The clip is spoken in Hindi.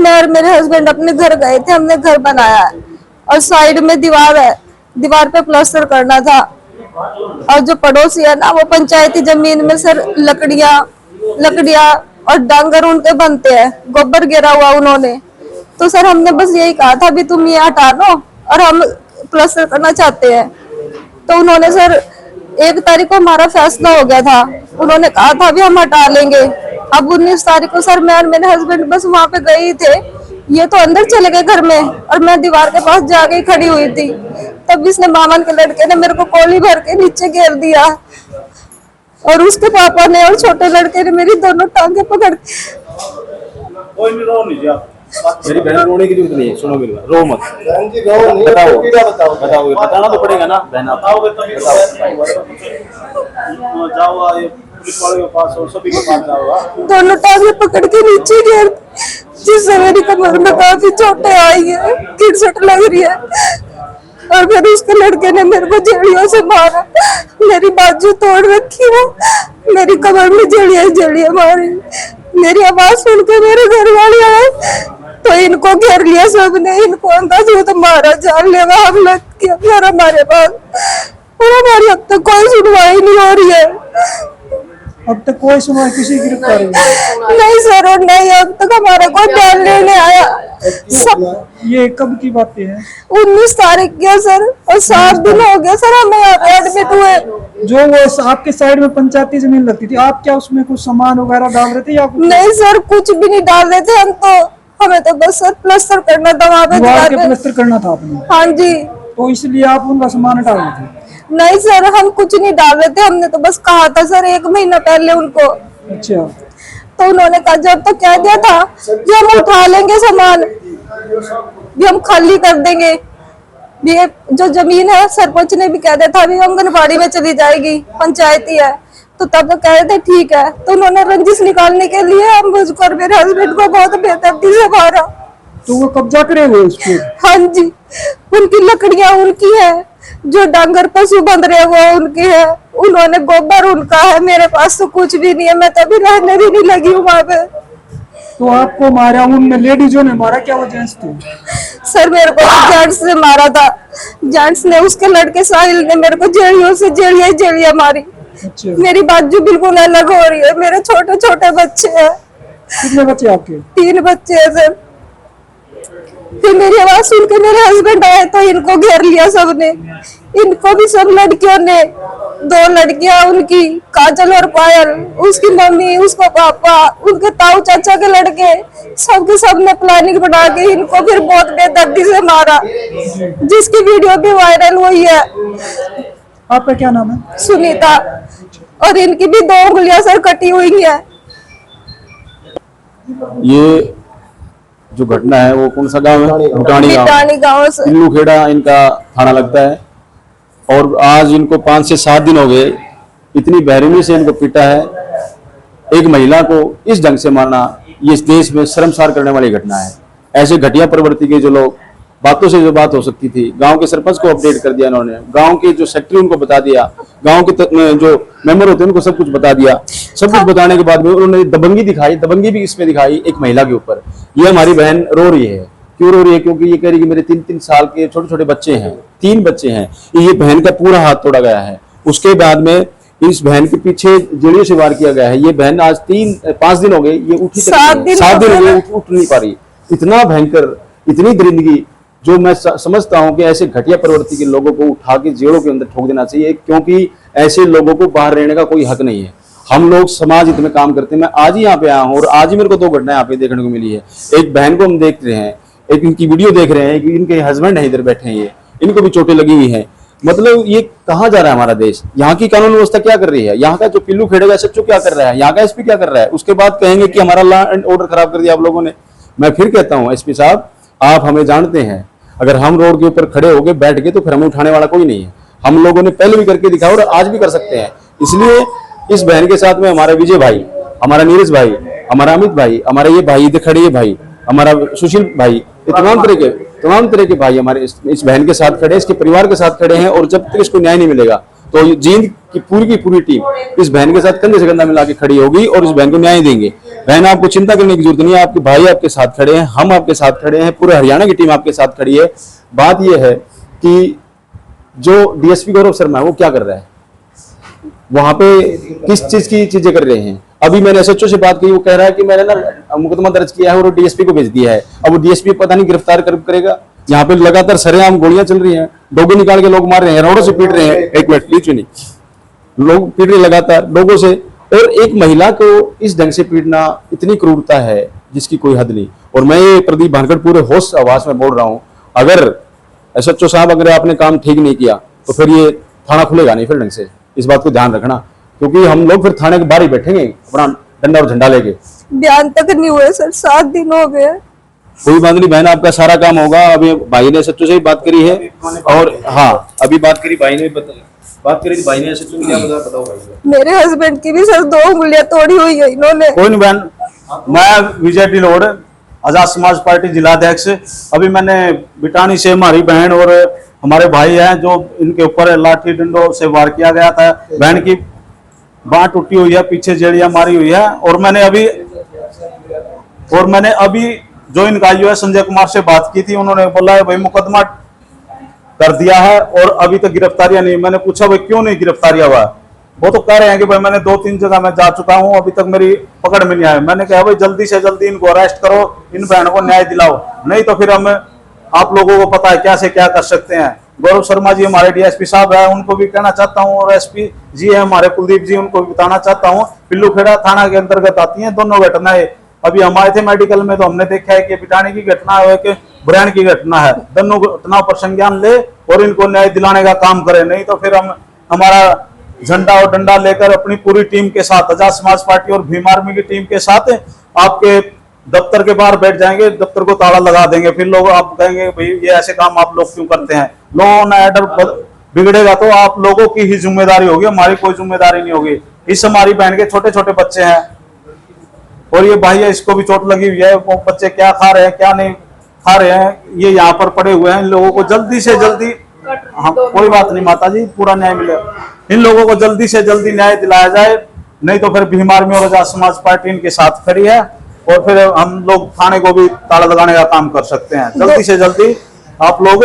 मैं और मेरे हस्बैंड अपने घर गए थे, हमने घर बनाया है और साइड में दीवार है, दीवार पे प्लास्टर करना था। और जो पड़ोसी है ना, वो पंचायती जमीन में सर लकड़ियां और डांगर उनके बनते हैं, गोबर गिरा हुआ उन्होंने। तो सर हमने बस यही कहा था भी तुम ये हटा लो और हम प्लास्टर करना चाहते हैं। तो उन्होंने सर 1 तारीख को हमारा फैसला हो गया था, उन्होंने कहा था भी हम हटा लेंगे। अब 19 तारीख को सर मैं और मेरे हस्बैंड बस वहां पे गए थे, ये तो अंदर चले गए घर में और मैं दीवार के पास जाके खड़ी हुई थी। तब इसने मामन के लड़के ने मेरे को कोली भर के नीचे घेर दिया और उसके पापा ने और छोटे लड़के ने मेरी दोनों टांगे पकड़ मेरी बहन रोने की जरूरत नहीं है, सुनो मेरी बात, रो मत। बताओगे बताना तो पड़ेगा ना बहन, पुलिस वाले के पास और सभी के पास जाओगा। दोनों टांगे पकड़ के नीचे गिर, जिससे मेरी कमर में काफी चोटें आई है, गिरसट लग रही है। और फिर उसके लड़के ने मेरे को जेड़ियों से मारा, मेरी बाजू तोड़ रखी है, मेरी कमर में जड़ियां मारी। मेरी आवाज सुन के मेरे घर वाले आए तो इनको घेर लिया सबने, इनको अंदाज मारा, जानलेवा हमला किया फिर हमारे पास। और हमारी अब तक कोई सुनवाई नहीं हो रही है। अब तक कोई सुनवाई किसी की गिरफ्तारी नहीं सर, और नहीं अब तक हमारा कोई बयान लेने आया। ये कब की बातें हैं? 19 तारीख की सर, और 7 दिन हो गया सर हमें यहाँ पे एडमिट हुए। जो वो आपके साइड में पंचायती जमीन लगती थी, आप क्या उसमें कुछ सामान वगैरह डाल रहे थे या कुछ? नहीं सर, कुछ भी नहीं डाल रहे थे हम तो, हमें तो बस सर प्लास्टर करना था वहाँ पे, प्लास्टर करना था आपने? हाँ जी। तो इसलिए आप उनका सामान हटा रहे थे? नहीं सर, हम कुछ नहीं डाल रहे थे, हमने तो बस कहा था सर 1 महीना पहले उनको। अच्छा। तो उन्होंने कहा, जब तो कह दिया था कि हम उठा लेंगे सामान, भी हम खाली कर देंगे, भी जो जमीन है सरपंच ने भी कह दिया था भी आंगनबाड़ी में चली जाएगी, पंचायती है। तो तब तो कह रहे थे ठीक है। तो उन्होंने रंजिश निकालने के लिए हम मुझको और मेरे हस्बैंड को बहुत बेदर्दी से मारा। तो वो कब्जा करे हुए उस पे? हाँ जी, उनकी लकड़ियां उनकी है, जो डांगर पशु बंध रहे वो उनके है, उन्होंने गोबर उनका है, मेरे पास तो कुछ भी नहीं है, मैं तभी रहने भी नहीं लगी हूँ वहाँ पे। तो आपको मारा उनमें लेडीजों ने मारा, क्या वो जेंट्स थे? सर मेरे को जेंट्स ने मारा था, जेंट्स ने, उसके लड़के साहिल ने मेरे को जेड़ियों से जेड़ियां मारी। अच्छा। मेरी बाजू बिल्कुल अलग हो रही है, मेरे छोटे छोटे बच्चे हैं। कितने बच्चे आपके? 3 बच्चे हैं सर। फिर मेरी आवाज सुन के मेरे हस्बैंड आए तो इनको घेर लिया सबने, इनको भी सब लड़कियों ने, 2 लड़कियां उनकी, काजल और पायल, उसकी मम्मी, उसका पापा, उनके ताऊ चाचा के लड़के, सबके सब ने प्लानिंग बना के इनको फिर बहुत बेदर्दी से मारा, जिसकी वीडियो भी वायरल हुई है। आपका क्या नाम है? सुनीता। और इनकी भी 2 उंगलियां सर कटी हुई है। ये जो घटना है वो कौन सा गांव है? भुटानी गांव से पिल्लू खेड़ा इनका थाना लगता है। और आज इनको 5 से 7 दिन हो गए, इतनी बेरहमी से इनको पीटा है। एक महिला को इस ढंग से मारना ये इस देश में शर्मसार करने वाली घटना है। ऐसे घटिया प्रवृत्ति के जो लोग, बातों से जो बात हो सकती थी, गांव के सरपंच को अपडेट कर दिया इन्होंने, गांव के जो सेक्रेटरी उनको बता दिया, गांव के जो मेंबर होते हैं उनको सब कुछ बता दिया। सब कुछ बताने के बाद में उन्होंने दबंगी दिखाई, दबंगी भी इसमें दिखाई एक महिला के ऊपर। ये हमारी बहन रो रही है, क्यों रो रही है? क्योंकि ये कह रही है कि मेरे 3-3 साल के छोटे छोटे बच्चे हैं, 3 बच्चे हैं, ये बहन का पूरा हाथ तोड़ा गया है। उसके बाद में इस बहन के पीछे जेड़ियों से वार किया गया है। ये बहन आज 5 दिन हो गए, ये उठी 7 दिन हो गए, उठ नहीं पा रही। इतना भयंकर, इतनी दरिंदगी, जो मैं समझता हूं कि ऐसे घटिया प्रवृत्ति के लोगों को उठा के जेलों के अंदर ठोक देना चाहिए, क्योंकि ऐसे लोगों को बाहर रहने का कोई हक नहीं है। हम लोग समाज हित में काम करते हैं। मैं आज ही यहाँ पे आया हूँ और आज ही मेरे को 2 घटनाएं यहाँ पे देखने को मिली है। एक बहन को हम देख रहे हैं, एक इनकी वीडियो देख रहे हैं कि इनके हस्बैंड है इधर बैठे हैं, ये इनको भी चोटें लगी हुई है। मतलब ये कहाँ जा रहा है हमारा देश? यहाँ की कानून व्यवस्था क्या कर रही है? यहाँ का जो पिल्लू खेड़ा का SHO क्या कर रहा है? यहाँ का SP क्या कर रहा है? उसके बाद कहेंगे कि हमारा लॉ एंड ऑर्डर खराब कर दिया आप लोगों ने। मैं फिर कहता हूँ SP साहब, आप हमें जानते हैं, अगर हम रोड के ऊपर खड़े हो गए, बैठ गए, तो फिर हमें उठाने वाला कोई नहीं है। हम लोगों ने पहले भी करके दिखाया और आज भी कर सकते हैं। इसलिए इस बहन के साथ में हमारा विजय भाई, हमारा नीरज भाई, हमारा अमित भाई, हमारा ये भाई इधर खड़े भाई, हमारा सुशील भाई, तमाम तरह के भाई हमारे इस बहन के साथ खड़े, इसके परिवार के साथ खड़े हैं। और जब तक इसको न्याय नहीं मिलेगा तो जींद की पूरी टीम इस बहन के साथ कंधे से कंधा मिला के खड़ी होगी और इस बहन को न्याय देंगे। बहन आपको चिंता करने की जरूरत नहीं है, आपके भाई आपके साथ खड़े हैं, हम आपके साथ खड़े हैं, पूरे हरियाणा की टीम आपके साथ खड़ी है। बात यह है कि जो डीएसपी गौरव शर्मा है वो क्या कर रहा है, वहां पे किस चीज की चीजें कर रहे हैं। अभी मैंने एसएचओ से बात की, वो कह रहा है कि मैंने ना मुकदमा दर्ज किया है और डीएसपी को भेज दिया है। अब वो डीएसपी पता नहीं गिरफ्तार करेगा। यहाँ पे लगातार सरेआम गोलियां चल रही हैं, डोगे निकाल के लोग मार रहे हैं, रोडों से पीट रहे हैं। एक मिनट प्लीज नहीं, लोग पीट रहे लगातार लोगों से, और एक महिला को इस ढंग से पीटना इतनी क्रूरता है जिसकी कोई हद नहीं। और मैं ये प्रदीप भानखड़ पूरे होश आवाज में बोल रहा हूं, अगर एसएचओ साहब अगर आपने काम ठीक नहीं किया तो फिर ये थाना खुलेगा नहीं फिर ढंग से, इस बात को ध्यान रखना, क्योंकि हम लोग फिर थाने के बाहर ही बैठेंगे अपना डंडा और झंडा लेके। बयान तक नहीं हुए सर, 7 दिन हो गए। कोई बात नहीं बहन, आपका सारा काम होगा। अभी भाई ने एसएचओ से ही बात करी है, और हाँ अभी बात करी भाई ने, बात करी भाई ने एसएचओ को, क्या बताओ भाई। मेरे हस्बैंड की भी सर 2 उंगलियां तोड़ी हुई है इन्होंने। कोई नहीं बहन, मैं विजय डिलोड, आजाद समाज पार्टी जिलाध्यक्ष। अभी मैंने बिटानी से हमारी बहन और हमारे भाई हैं जो इनके ऊपर लाठी डंडों से वार किया गया था। बहन की बांह टूटी हुई है, पीछे जेड़ियां मारी हुई है। और मैंने अभी जो इनका आईओ है संजय कुमार से बात की थी, उन्होंने बोला है भाई मुकदमा कर दिया है और अभी तक गिरफ्तारियां नहीं। मैंने पूछा भाई क्यों नहीं गिरफ्तारियां हुआ, वो तो कह रहे हैं कि भाई मैंने 2-3 जगह मैं जा चुका हूं, अभी तक मेरी पकड़ में नहीं आया। मैंने कहा भाई जल्दी से जल्दी इनको अरेस्ट करो, इन बहनों को न्याय दिलाओ, नहीं तो फिर हम आप लोगों को पता है क्या से क्या कर सकते हैं। गौरव शर्मा जी हमारे डीएसपी साहब है, उनको भी कहना चाहता हूँ, और एसपी जी है हमारे कुलदीप जी, उनको भी बताना चाहता हूँ। पिल्लूखेड़ा थाना के अंतर्गत आती है दोनों घटनाएं। अभी हम आए थे मेडिकल में तो हमने देखा है कि बिटानी की घटना है कि बुरैन की घटना है। दोनों घटनाओं पर संज्ञान ले और इनको न्याय दिलाने का काम करें, नहीं तो फिर हम हमारा झंडा और डंडा लेकर अपनी पूरी टीम के साथ, आजाद समाज पार्टी और भीम आर्मी की टीम के साथ आपके दफ्तर के बाहर बैठ जाएंगे, दफ्तर को ताला लगा देंगे। फिर लोग आप कहेंगे भाई ये ऐसे काम आप लोग क्यों करते हैं। लॉ एंड ऑर्डर बिगड़ेगा तो आप लोगों की ही जिम्मेदारी होगी, हमारी कोई जिम्मेदारी नहीं होगी। इस हमारी बहन के छोटे छोटे बच्चे हैं और ये भाई है, इसको भी चोट लगी हुई है। वो बच्चे क्या खा रहे हैं क्या नहीं खा रहे हैं, ये यहाँ पर पड़े हुए हैं। इन लोगों को जल्दी से जल्दी, हाँ कोई बात नहीं माता जी, पूरा न्याय मिलेगा। इन लोगों को जल्दी से जल्दी न्याय दिलाया जाए, नहीं तो फिर भीम आर्मी और आजाद समाज पार्टी इनके साथ खड़ी है और फिर हम लोग थाने को भी ताला लगाने का काम कर सकते हैं। जल्दी से जल्दी आप लोग